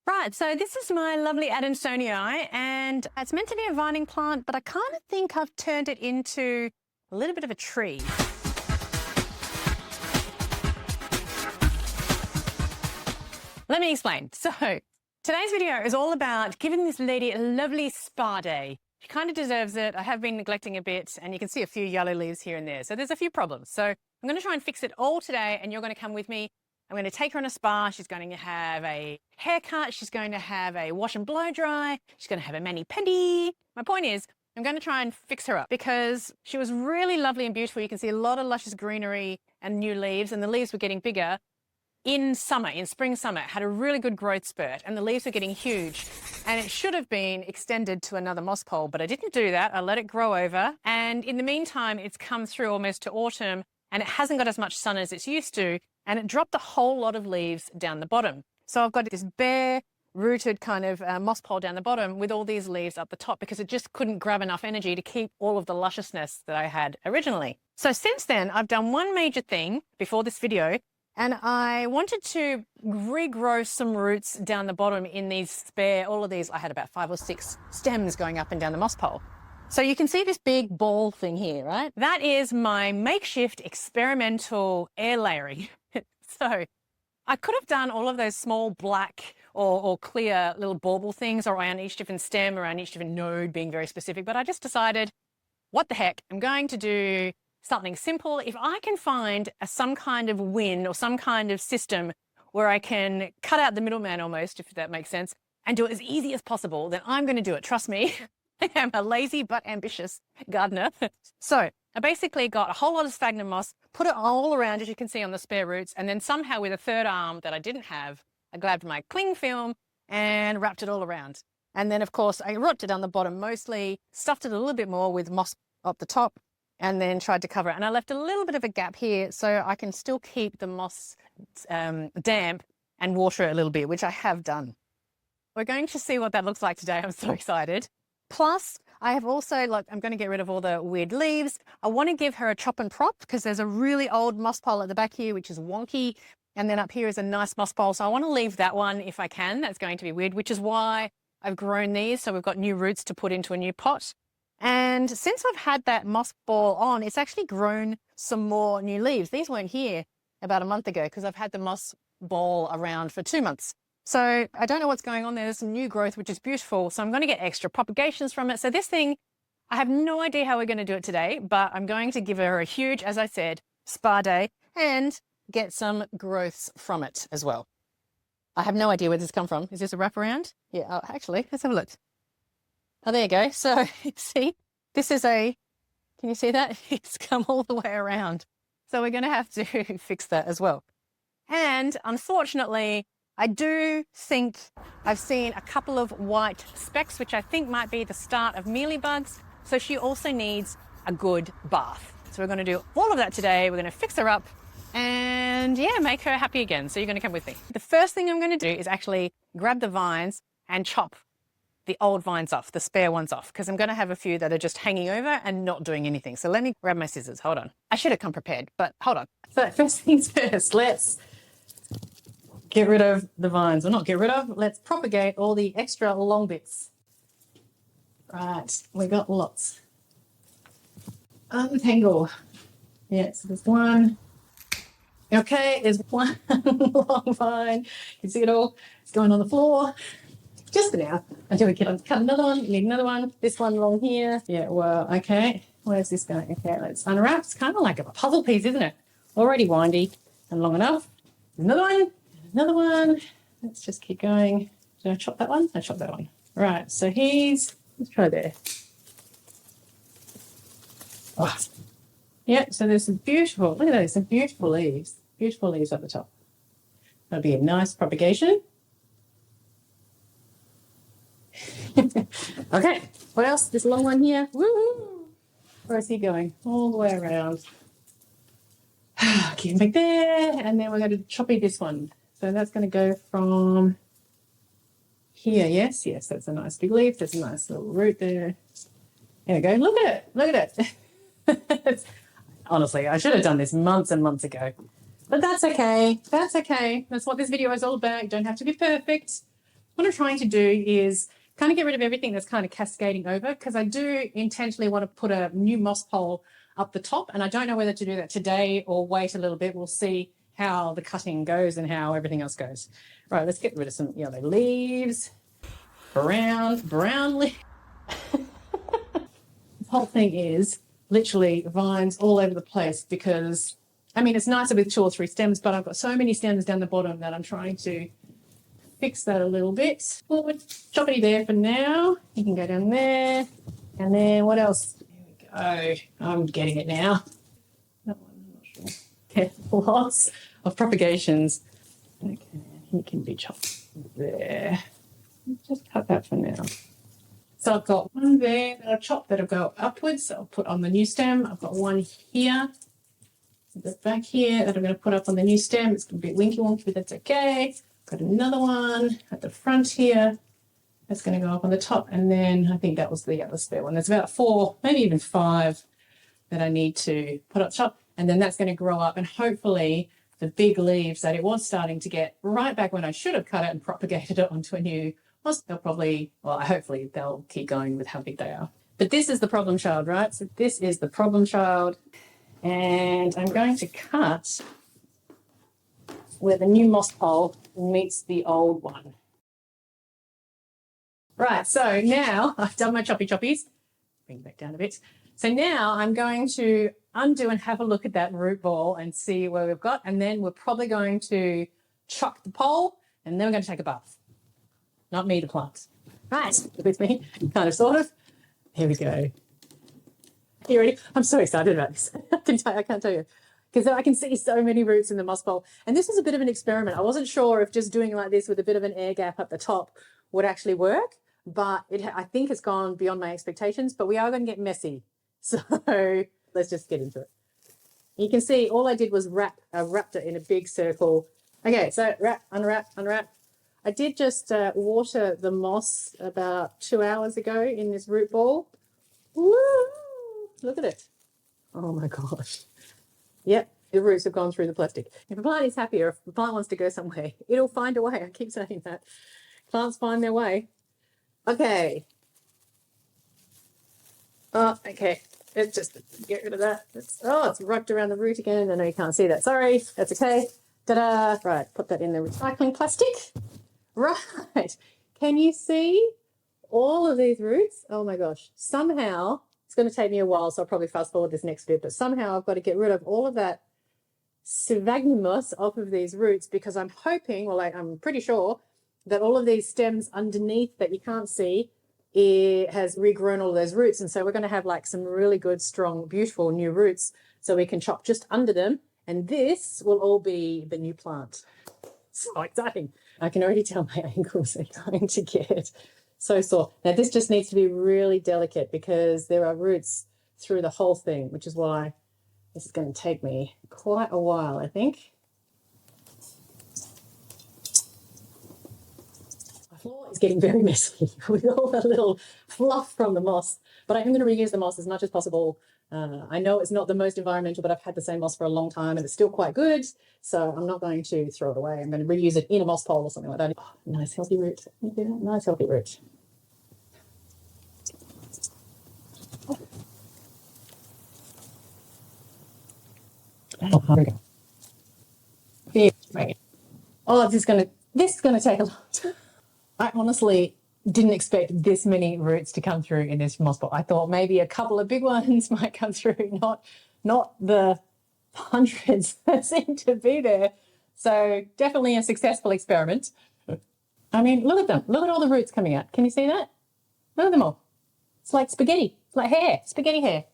Right, so this is my lovely Adansonii, and it's meant to be a vining plant, but I kind of think I've turned it into a little bit of a tree. Let me explain. So today's video is all about giving this lady a lovely spa day. She kind of deserves it. I have been neglecting a bit, and you can see a few yellow leaves here and there. So there's a few problems. So I'm going to try and fix it all today, and you're going to come with me. I'm going to take her on a spa. She's going to have a haircut. She's going to have a wash and blow dry. She's going to have a mani-pedi. My point is, I'm going to try and fix her up because she was really lovely and beautiful. You can see a lot of luscious greenery and new leaves, and the leaves were getting bigger. In summer, in spring, summer, it had a really good growth spurt and the leaves were getting huge, and it should have been extended to another moss pole, but I didn't do that. I let it grow over, and in the meantime, it's come through almost to autumn and it hasn't got as much sun as it's used to, and it dropped a whole lot of leaves down the bottom. So I've got this bare rooted kind of moss pole down the bottom with all these leaves up the top because it just couldn't grab enough energy to keep all of the lusciousness that I had originally. So since then, I've done one major thing before this video, and I wanted to regrow some roots down the bottom in these spare, all of these, I had about 5 or 6 stems going up and down the moss pole. So you can see this big ball thing here, right? That is my makeshift experimental air layering. So I could have done all of those small black or clear little bauble things around each different stem, around each different node, being very specific, but I just decided, what the heck, I'm going to do something simple. If I can find some kind of win or some kind of system where I can cut out the middleman almost, if that makes sense, and do it as easy as possible, then I'm going to do it. Trust me, I am a lazy but ambitious gardener. So I basically got a whole lot of sphagnum moss, put it all around, as you can see, on the spare roots, and then somehow with a third arm that I didn't have, I grabbed my cling film and wrapped it all around. And then, of course, I wrapped it on the bottom mostly, stuffed it a little bit more with moss up the top, and then tried to cover it. And I left a little bit of a gap here so I can still keep the moss damp and water it a little bit, which I have done. We're going to see what that looks like today. I'm so excited. Plus, I have also, like, I'm going to get rid of all the weird leaves. I want to give her a chop and prop because there's a really old moss pole at the back here, which is wonky. And then up here is a nice moss pole. So I want to leave that one if I can. That's going to be weird, which is why I've grown these. So we've got new roots to put into a new pot. And since I've had that moss ball on, it's actually grown some more new leaves. These weren't here about a month ago because I've had the moss ball around for 2 months. So I don't know what's going on there. There's some new growth, which is beautiful. So I'm going to get extra propagations from it. So this thing, I have no idea how we're going to do it today, but I'm going to give her a huge, as I said, spa day and get some growths from it as well. I have no idea where this has come from. Is this a wraparound? Yeah, oh, actually, let's have a look. Oh, there you go. So see, this is can you see that? It's come all the way around. So we're going to have to fix that as well. And unfortunately, I do think I've seen a couple of white specks, which I think might be the start of mealy bugs. So she also needs a good bath. So we're going to do all of that today. We're going to fix her up and, yeah, make her happy again. So you're going to come with me. The first thing I'm going to do is actually grab the vines and chop the old vines off, the spare ones off, because I'm going to have a few that are just hanging over and not doing anything. So let me grab my scissors. Hold on. I should have come prepared, but hold on. So first things first, let's get rid of the vines. Or not get rid of, let's propagate all the extra long bits. Right, we got lots. Untangle. Yeah, so there's one. Okay, there's one long vine. You can see it all. It's going on the floor. Just for now. Until we cut another one. We need another one. This one along here. Yeah, well, okay. Where's this going? Okay, let's unwrap. It's kind of like a puzzle piece, isn't it? Already windy and long enough. Another one. Another one. Let's just keep going. Did I chop that one? I chopped that one. Right, so let's try there. Oh. Yeah, so there's some beautiful, look at those, some beautiful leaves. Beautiful leaves at the top. That'll be a nice propagation. Okay, what else? This long one here. Woo! Where is he going? All the way around. Keep him back there, and then we're going to choppy this one. So that's going to go from here. Yes, that's a nice big leaf. There's a nice little root there. There we go. Look at it. Honestly, I should have done this months and months ago. But that's okay. That's okay. That's what this video is all about. You don't have to be perfect. what I'm trying to do is kind of get rid of everything that's kind of cascading over, because I do intentionally want to put a new moss pole up the top, and I don't know whether to do that today or wait a little bit. We'll see how the cutting goes and how everything else goes. Right, let's get rid of some yellow leaves, brown leaves. The whole thing is literally vines all over the place because, I mean, it's nicer with 2 or 3 stems, but I've got so many stems down the bottom that I'm trying to fix that a little bit. Well, choppity there for now. You can go down there. And then what else? There we go. I'm getting it now. That one, I'm not sure. Okay, lots of propagations. Okay, he can be chopped there. Just cut that for now. So I've got one there that I've chopped that'll go upwards. I'll put on the new stem. I've got one here, back here, that I'm going to put up on the new stem. It's going to be winky wonky, but that's okay. Got another one at the front here. That's going to go up on the top. And then I think that was the other spare one. There's about 4, maybe even 5 that I need to put up top. And then that's going to grow up. And hopefully the big leaves that it was starting to get right back when I should have cut it and propagated it onto a new, they'll probably, well, hopefully they'll keep going with how big they are. But this is the problem child, right? So this is the problem child. And I'm going to cut where the new moss pole meets the old one. Right, so now I've done my choppies. Bring it back down a bit. So now I'm going to undo and have a look at that root ball and see where we've got. And then we're probably going to chuck the pole and then we're going to take a bath. Not me, the plants. Right, with me, kind of, sort of. Here we go. You ready? I'm so excited about this. I can't tell you. Because I can see so many roots in the moss bowl. And this was a bit of an experiment. I wasn't sure if just doing like this with a bit of an air gap at the top would actually work. But I think it's gone beyond my expectations. But we are going to get messy. So let's just get into it. You can see all I did was wrapped it in a big circle. Okay, so wrap, unwrap, unwrap. I did just water the moss about 2 hours ago in this root ball. Woo! Look at it. Oh my gosh. Yep, the roots have gone through the plastic. If a plant is happy or if a plant wants to go somewhere, it'll find a way. I keep saying that. Plants find their way. Okay. Oh, okay. Let's just get rid of that. It's wrapped around the root again. I know you can't see that. Sorry. That's okay. Ta-da. Right, put that in the recycling plastic. Right. Can you see all of these roots? Oh my gosh. Somehow, it's going to take me a while, so I'll probably fast forward this next bit, but somehow I've got to get rid of all of that sphagnum moss off of these roots because I'm hoping, well, I'm pretty sure that all of these stems underneath that you can't see, it has regrown all those roots. And so we're going to have like some really good, strong, beautiful new roots so we can chop just under them. And this will all be the new plant. So exciting. I can already tell my ankles are going to get so sore. Now this just needs to be really delicate because there are roots through the whole thing, which is why this is going to take me quite a while, I think. My floor is getting very messy with all that little fluff from the moss, but I am going to reuse the moss as much as possible. I know it's not the most environmental, but I've had the same moss for a long time and it's still quite good. So I'm not going to throw it away. I'm going to reuse it in a moss pole or something like that. Oh, nice healthy root. Nice healthy root. Oh, here we go. Here, right. Oh, this is gonna take a lot. I honestly didn't expect this many roots to come through in this moss pole. I thought maybe a couple of big ones might come through, not the hundreds that seem to be there. So definitely a successful experiment. I mean, look at them. Look at all the roots coming out. Can you see that? Look at them all. It's like spaghetti. It's like hair, spaghetti hair.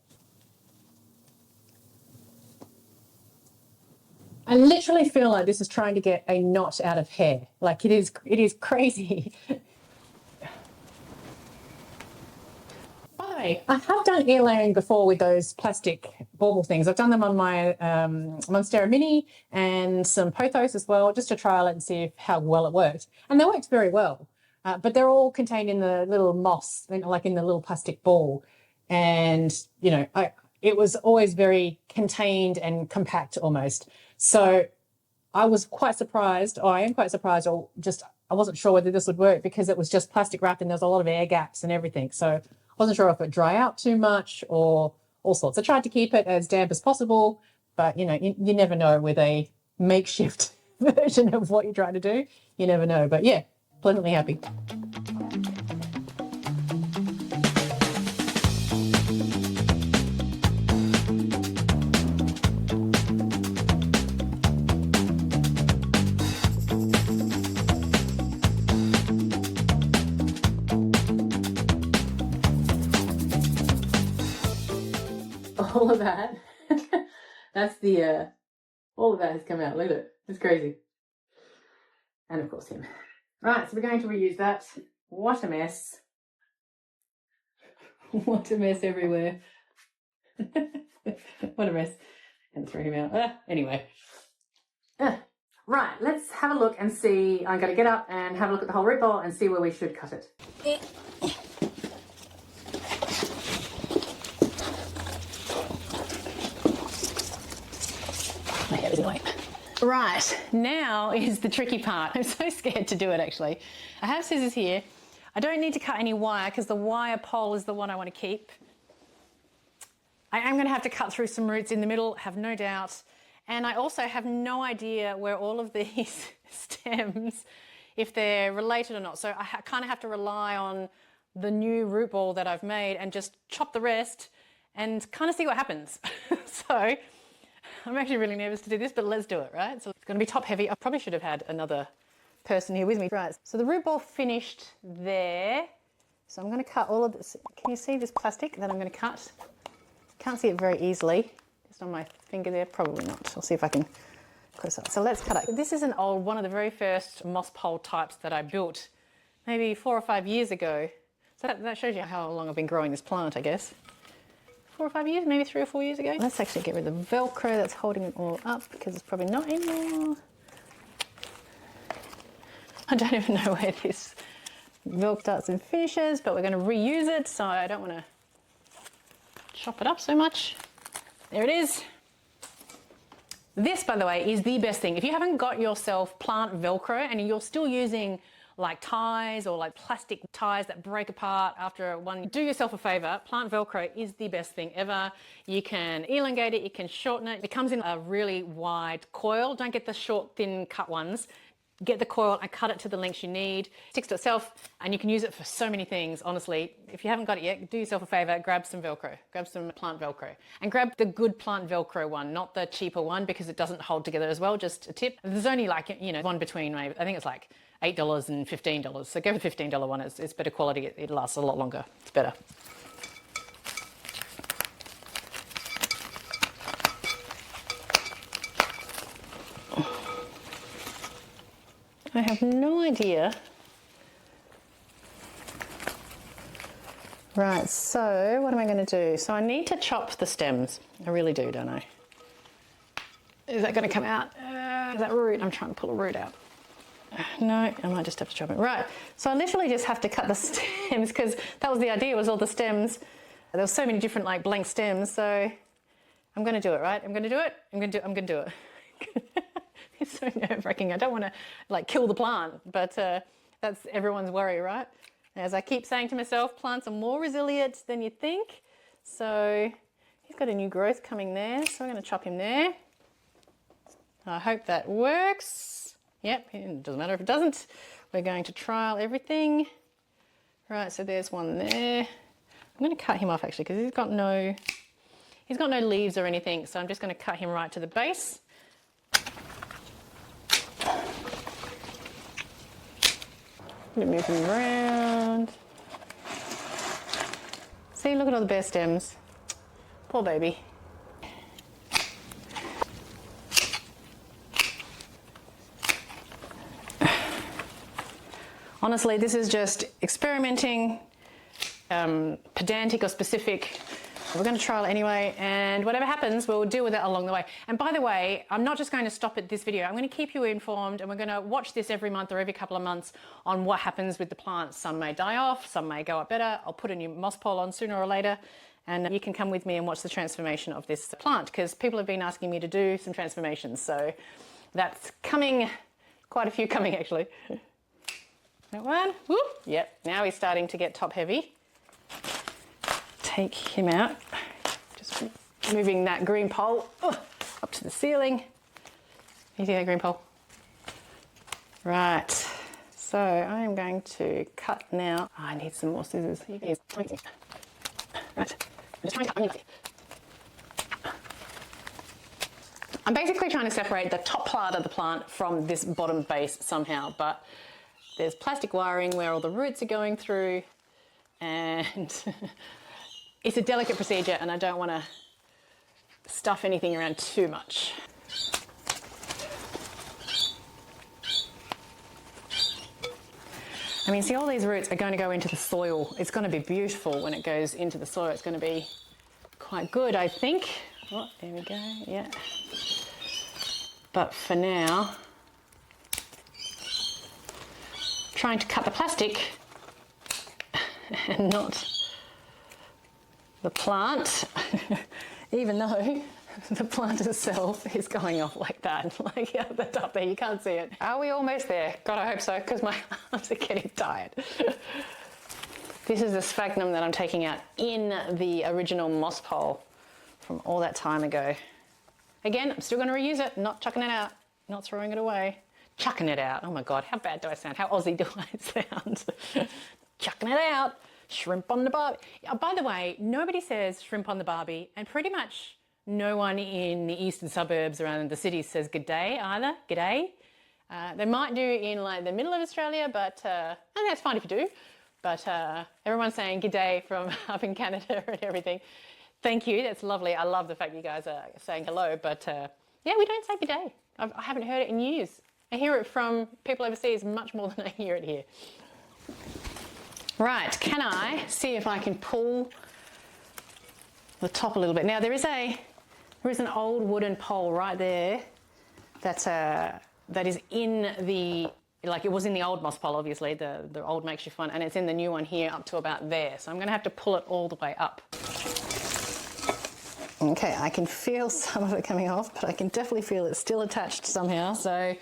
I literally feel like this is trying to get a knot out of hair. Like it is crazy. By the way, I have done air layering before with those plastic bauble things. I've done them on my Monstera Mini and some pothos as well, just to trial it and see how well it worked. And they worked very well. But they're all contained in the little moss, like in the little plastic ball. And, you know, it was always very contained and compact almost. So I was quite surprised, or I am quite surprised, or just I wasn't sure whether this would work because it was just plastic wrapped and there's a lot of air gaps and everything. So I wasn't sure if it would dry out too much or all sorts. I tried to keep it as damp as possible, but you know, you never know with a makeshift version of what you're trying to do. You never know. But yeah, pleasantly happy. All of that, that's the, all of that has come out. Look at it. It's crazy. And of course him. Right, so we're going to reuse that. What a mess. What a mess everywhere. What a mess. And throw him out. Anyway. Right, let's have a look and see. I'm going to get up and have a look at the whole root ball and see where we should cut it. My hair is annoying. Right, now is the tricky part. I'm so scared to do it actually. I have scissors here. I don't need to cut any wire because the wire pole is the one I want to keep. I am going to have to cut through some roots in the middle, have no doubt. And I also have no idea where all of these stems, if they're related or not. So I kind of have to rely on the new root ball that I've made and just chop the rest and kind of see what happens. So I'm actually really nervous to do this, but let's do it, right? So it's going to be top heavy. I probably should have had another person here with me. Right, so the root ball finished there. So I'm going to cut all of this. Can you see this plastic that I'm going to cut? Can't see it very easily. Just on my finger there, probably not. I'll see if I can close up. So let's cut it. This is an old, one of the very first moss pole types that I built maybe 4 or 5 years ago. So that shows you how long I've been growing this plant, I guess. 4 or 5 years, maybe 3 or 4 years ago. Let's actually get rid of the Velcro that's holding it all up because it's probably not anymore. I don't even know where this Velcro starts and finishes, but we're going to reuse it, so I don't want to chop it up so much. There it is. This, by the way, is the best thing. If you haven't got yourself plant Velcro and you're still using like ties or like plastic ties that break apart after one, do yourself a favor. Plant Velcro is the best thing ever. You can elongate it, you can shorten it. It comes in a really wide coil. Don't get the short, thin cut ones. Get the coil and cut it to the lengths you need. It sticks to itself and you can use it for so many things, honestly. If you haven't got it yet, do yourself a favor, grab some Velcro, grab some plant Velcro. And grab the good plant Velcro one, not the cheaper one because it doesn't hold together as well, just a tip. There's only like, you know, one between, maybe, I think it's like $8 and $15. So go for the $15 one, it's better quality, it lasts a lot longer, it's better. I have no idea. Right, so what am I going to do? So I need to chop the stems. I really do, don't I? Is that going to come out? That root, I'm trying to pull a root out. No, I might just have to chop it. Right, so I literally just have to cut the stems because that was the idea, was all the stems. There were so many different like blank stems, so I'm going to do it, right? I'm going to do it. I'm going to do it. It's so nerve-wracking. I don't want to like kill the plant, but that's everyone's worry, right? As I keep saying to myself, plants are more resilient than you think. So he's got a new growth coming there, so I'm going to chop him there. I hope that works. Yep, it doesn't matter if it doesn't. We're going to trial everything. Right, so there's one there. I'm going to cut him off actually because he's got no leaves or anything. So I'm just going to cut him right to the base. I'm going to move him around. See, look at all the bare stems. Poor baby. Honestly, this is just experimenting, pedantic or specific. We're going to trial it anyway, and whatever happens, we'll deal with it along the way. And by the way, I'm not just going to stop at this video. I'm going to keep you informed, and we're going to watch this every month or every couple of months on what happens with the plants. Some may die off, some may go up better. I'll put a new moss pole on sooner or later, and you can come with me and watch the transformation of this plant, because people have been asking me to do some transformations. So that's coming, quite a few coming actually. That one. Whoop. Yep, now he's starting to get top heavy. Take him out. Just moving that green pole up to the ceiling. You see that green pole? Right, so I am going to cut now. Oh, I need some more scissors. Right, I'm just trying to cut. I'm basically trying to separate the top part of the plant from this bottom base somehow, but there's plastic wiring where all the roots are going through, and it's a delicate procedure and I don't want to stuff anything around too much. I mean, see, all these roots are going to go into the soil. It's going to be beautiful when it goes into the soil. It's going to be quite good, I think. Oh, there we go, yeah. But for now, trying to cut the plastic and not the plant, even though the plant itself is going off like that, like at the top there, you can't see it. Are we almost there? God, I hope so, because my arms are getting tired. This is the sphagnum that I'm taking out in the original moss pole from all that time ago. Again, I'm still going to reuse it, not chucking it out, not throwing it away. Chucking it out. Oh my God, how bad do I sound? How Aussie do I sound? Chucking it out. Shrimp on the barbie. By the way, nobody says shrimp on the barbie, and pretty much no one in the eastern suburbs around the city says good day either. G'day. They might do in like the middle of Australia, but and that's fine if you do. But everyone's saying good day from up in Canada and everything. Thank you, that's lovely. I love the fact you guys are saying hello, but yeah, we don't say good day. I haven't heard it in years. I hear it from people overseas much more than I hear it here. Right, can I see if I can pull the top a little bit? Now there is an old wooden pole right there that is in the, like it was in the old moss pole, obviously, the old makeshift one, and it's in the new one here up to about there. So I'm gonna have to pull it all the way up. Okay, I can feel some of it coming off, but I can definitely feel it's still attached somehow. So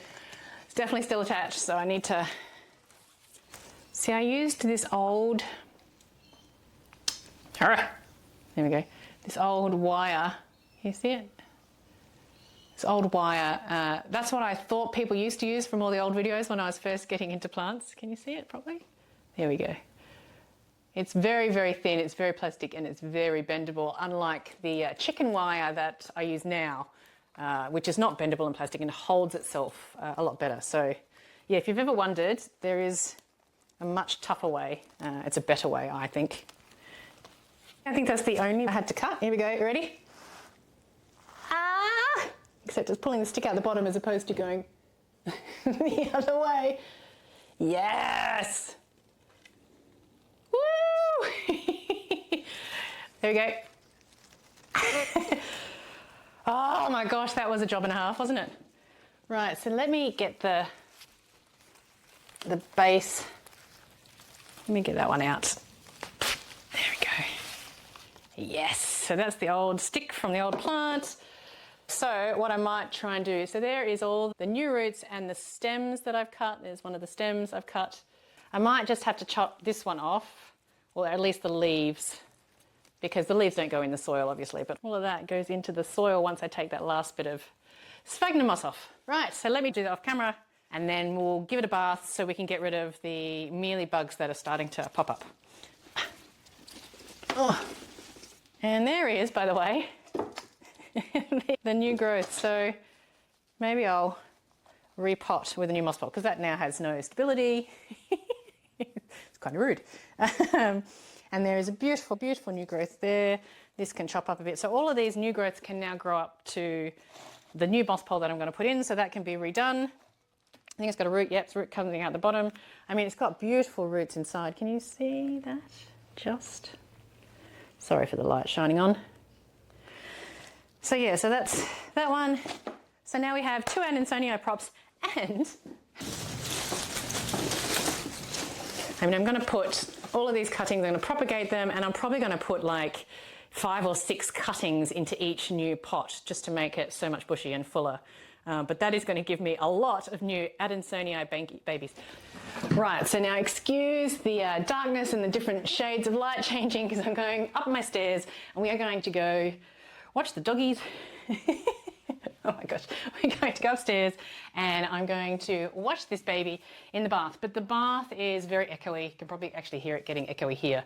it's definitely still attached, so I need to... See, I used this old... There we go. This old wire. Can you see it? This old wire. That's what I thought people used to use from all the old videos when I was first getting into plants. Can you see it properly? There we go. It's very, very thin, it's very plastic, and it's very bendable, unlike the chicken wire that I use now, which is not bendable and plastic and holds itself a lot better. So yeah, if you've ever wondered, there is a much tougher way. It's a better way, I think. I think that's the only I had to cut. Here we go, you ready? Ah! Except it's pulling the stick out the bottom as opposed to going the other way. Yes! Woo! There we go. Oh my gosh, that was a job and a half, wasn't it? Right, so let me get the base. Let me get that one out. There we go. Yes, so that's the old stick from the old plant. So what I might try and do, so there is all the new roots and the stems that I've cut. There's one of the stems I've cut. I might just have to chop this one off, or at least the leaves, because the leaves don't go in the soil, obviously, but all of that goes into the soil once I take that last bit of sphagnum moss off. Right, so let me do that off camera, and then we'll give it a bath so we can get rid of the mealy bugs that are starting to pop up. Oh. And there he is, by the way, the new growth. So maybe I'll repot with a new moss pole, because that now has no stability. It's kind of rude. And there is a beautiful, beautiful new growth there. This can chop up a bit. So all of these new growths can now grow up to the new moss pole that I'm going to put in, so that can be redone. I think it's got a root. Yep, it's root coming out the bottom. I mean, it's got beautiful roots inside. Can you see that? Just... Sorry for the light shining on. So yeah, so that's that one. So now we have 2 Adansonii props, and I mean, I'm going to put all of these cuttings, I'm going to propagate them, and I'm probably going to put like 5 or 6 cuttings into each new pot just to make it so much bushy and fuller. But that is going to give me a lot of new Adansonii babies. Right, so now excuse the darkness and the different shades of light changing because I'm going up my stairs and we are going to go watch the doggies. Oh my gosh, we're going to go upstairs and I'm going to watch this baby in the bath. But the bath is very echoey. You can probably actually hear it getting echoey here.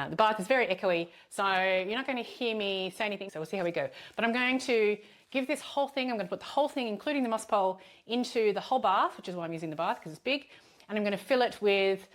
The bath is very echoey, so you're not going to hear me say anything, so we'll see how we go. But I'm going to give this whole thing, I'm going to put the whole thing, including the moss pole, into the whole bath, which is why I'm using the bath, because it's big. And I'm going to fill it with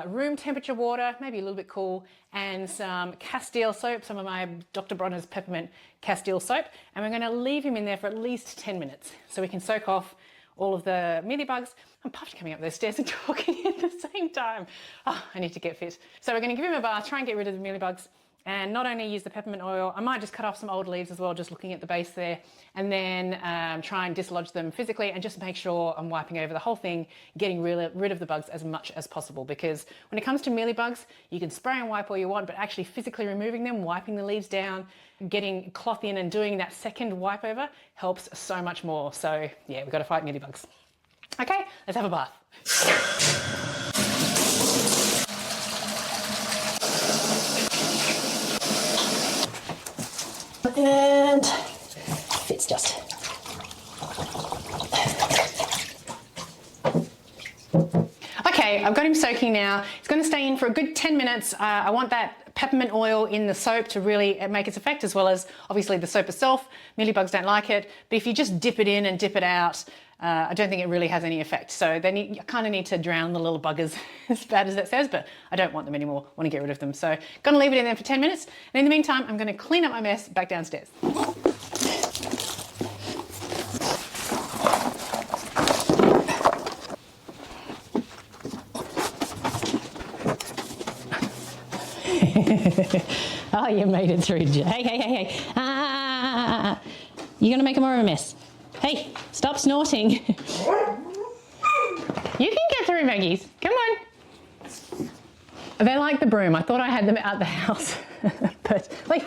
room temperature water, maybe a little bit cool, and some Castile soap, some of my Dr. Bronner's peppermint Castile soap. And we're going to leave him in there for at least 10 minutes so we can soak off all of the mealy bugs. I'm puffed coming up those stairs and talking at the same time. Oh, I need to get fit. So we're going to give him a bath, try and get rid of the mealy bugs, and not only use the peppermint oil, I might just cut off some old leaves as well, just looking at the base there, and then try and dislodge them physically and just make sure I'm wiping over the whole thing, getting rid of the bugs as much as possible. Because when it comes to mealy bugs, you can spray and wipe all you want, but actually physically removing them, wiping the leaves down, getting cloth in and doing that second wipe over helps so much more. So yeah, we've got to fight mealy bugs. Okay, let's have a bath. And fits just. Okay, I've got him soaking now. He's going to stay in for a good 10 minutes. I want that peppermint oil in the soap to really make its effect, as well as obviously the soap itself. Mealybugs don't like it, but if you just dip it in and dip it out, I don't think it really has any effect. So then you kind of need to drown the little buggers, as bad as that says, but I don't want them anymore. I want to get rid of them. So going to leave it in there for 10 minutes. And in the meantime, I'm going to clean up my mess back downstairs. Oh, you made it through. Hey. You're going to make more of a mess. Hey, stop snorting. You can get through, Maggies. Come on. They're like the broom. I thought I had them out the house. But, wait.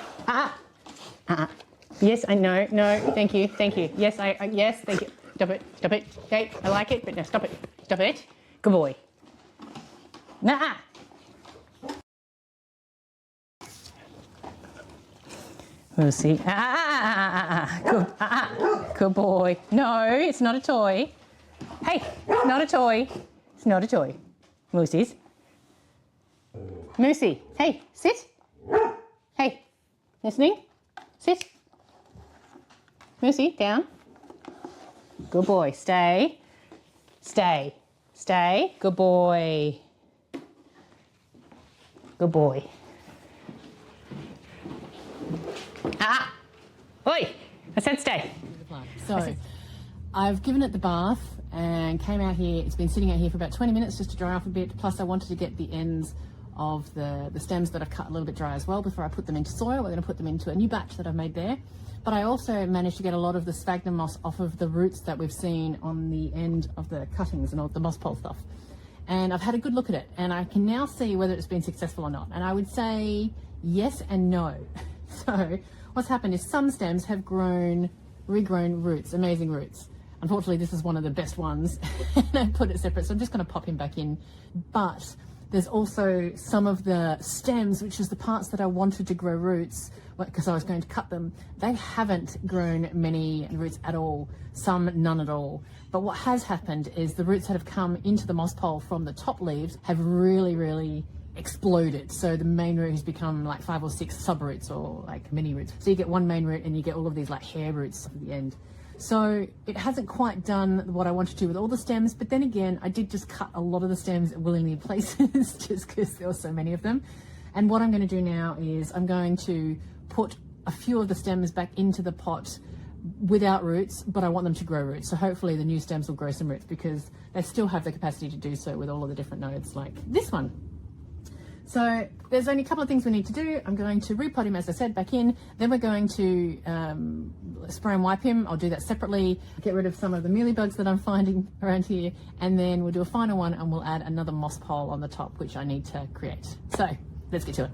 Yes, I know. No, thank you. Yes, yes, thank you. Stop it. Okay, I like it, but no, stop it. Stop it. Good boy. Nah. We'll see. Good boy. No, it's not a toy. Hey, it's not a toy. It's not a toy. Moosies. Moosey, hey, sit. Hey, listening? Sit. Moosey, down. Good boy. Stay. Good boy. Good boy. Oi! I said stay. So, I've given it the bath and came out here. It's been sitting out here for about 20 minutes just to dry off a bit. Plus, I wanted to get the ends of the stems that I've cut a little bit dry as well before I put them into soil. We're going to put them into a new batch that I've made there. But I also managed to get a lot of the sphagnum moss off of the roots that we've seen on the end of the cuttings and all the moss pole stuff. And I've had a good look at it, and I can now see whether it's been successful or not. And I would say yes and no. So what's happened is some stems have regrown roots, amazing roots. Unfortunately, this is one of the best ones, and I put it separate, so I'm just going to pop him back in. But there's also some of the stems, which is the parts that I wanted to grow roots, because I was going to cut them. They haven't grown many roots at all, some none at all. But what has happened is the roots that have come into the moss pole from the top leaves have really exploded. So the main root has become like 5 or 6 sub roots or like mini roots. So you get one main root and you get all of these like hair roots at the end. So it hasn't quite done what I wanted to with all the stems, but then again, I did just cut a lot of the stems willingly in places just because there were so many of them. And what I'm going to do now is I'm going to put a few of the stems back into the pot without roots, but I want them to grow roots. So hopefully the new stems will grow some roots because they still have the capacity to do so with all of the different nodes like this one. So there's only a couple of things we need to do. I'm going to repot him, as I said, back in. Then we're going to spray and wipe him. I'll do that separately, get rid of some of the mealy bugs that I'm finding around here. And then we'll do a final one and we'll add another moss pole on the top, which I need to create. So let's get to it.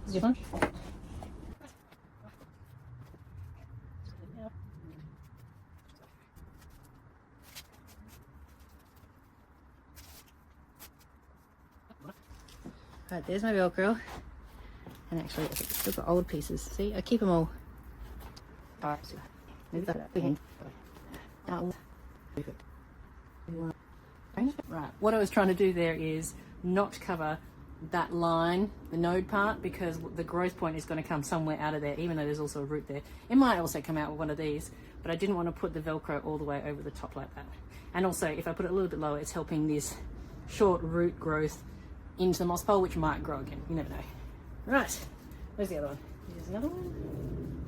Is your fun? Right, there's my Velcro. And actually, I've still got old pieces. See, I keep them all. Right, what I was trying to do there is not cover that line, the node part, because the growth point is going to come somewhere out of there, even though there's also a root there. It might also come out with one of these, but I didn't want to put the Velcro all the way over the top like that. And also, if I put it a little bit lower, it's helping this short root growth into the moss pole, which might grow again. You never know. Right, where's the other one? Here's another one.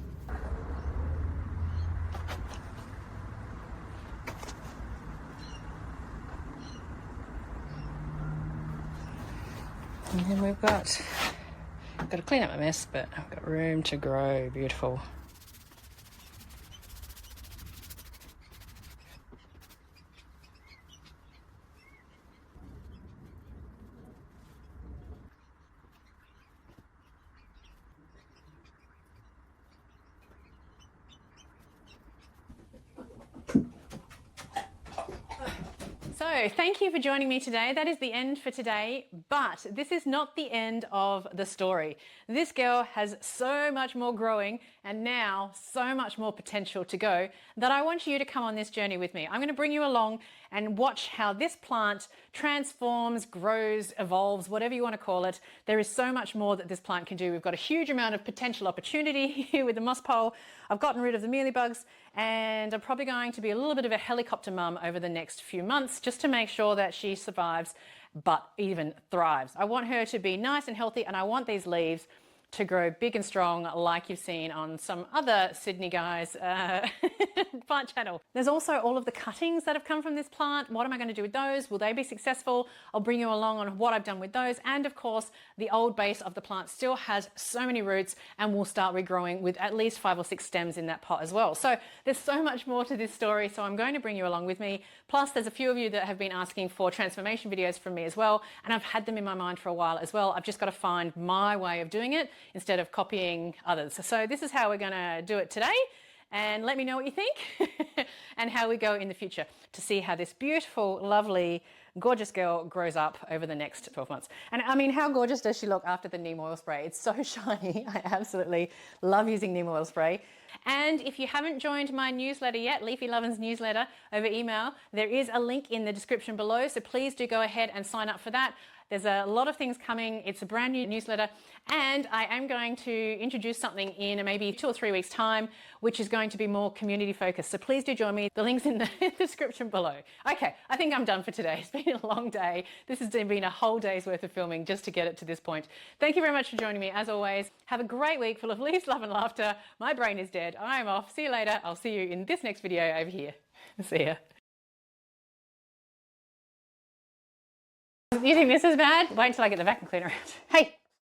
And then we've got to clean up my mess, but I've got room to grow. Beautiful. So thank you for joining me today. That is the end for today, but this is not the end of the story. This girl has so much more growing and now so much more potential to go that I want you to come on this journey with me. I'm going to bring you along and watch how this plant transforms, grows, evolves, whatever you want to call it. There is so much more that this plant can do. We've got a huge amount of potential opportunity here with the moss pole. I've gotten rid of the mealy bugs, and I'm probably going to be a little bit of a helicopter mum over the next few months just to make sure that she survives but even thrives. I want her to be nice and healthy, and I want these leaves to grow big and strong like you've seen on some other Sydney guys' plant channel. There's also all of the cuttings that have come from this plant. What am I going to do with those? Will they be successful? I'll bring you along on what I've done with those. And of course, the old base of the plant still has so many roots and will start regrowing with at least 5 or 6 stems in that pot as well. So there's so much more to this story. So I'm going to bring you along with me. Plus, there's a few of you that have been asking for transformation videos from me as well. And I've had them in my mind for a while as well. I've just got to find my way of doing it instead of copying others. So this is how we're going to do it today, and let me know what you think and how we go in the future to see how this beautiful, lovely, gorgeous girl grows up over the next 12 months. And I mean, how gorgeous does she look after the neem oil spray? It's so shiny. I absolutely love using neem oil spray. And if you haven't joined my newsletter yet, Leafy Lovin's newsletter over email, there is a link in the description below. So please do go ahead and sign up for that. There's a lot of things coming. It's a brand new newsletter, and I am going to introduce something in maybe 2 or 3 weeks' time, which is going to be more community focused. So please do join me. The link's in the description below. Okay, I think I'm done for today. It's been a long day. This has been a whole day's worth of filming just to get it to this point. Thank you very much for joining me. As always, have a great week full of leaves, love and laughter. My brain is dead. I am off. See you later. I'll see you in this next video over here. See ya. You think this is bad? Wait until I get the vacuum cleaner out. Hey!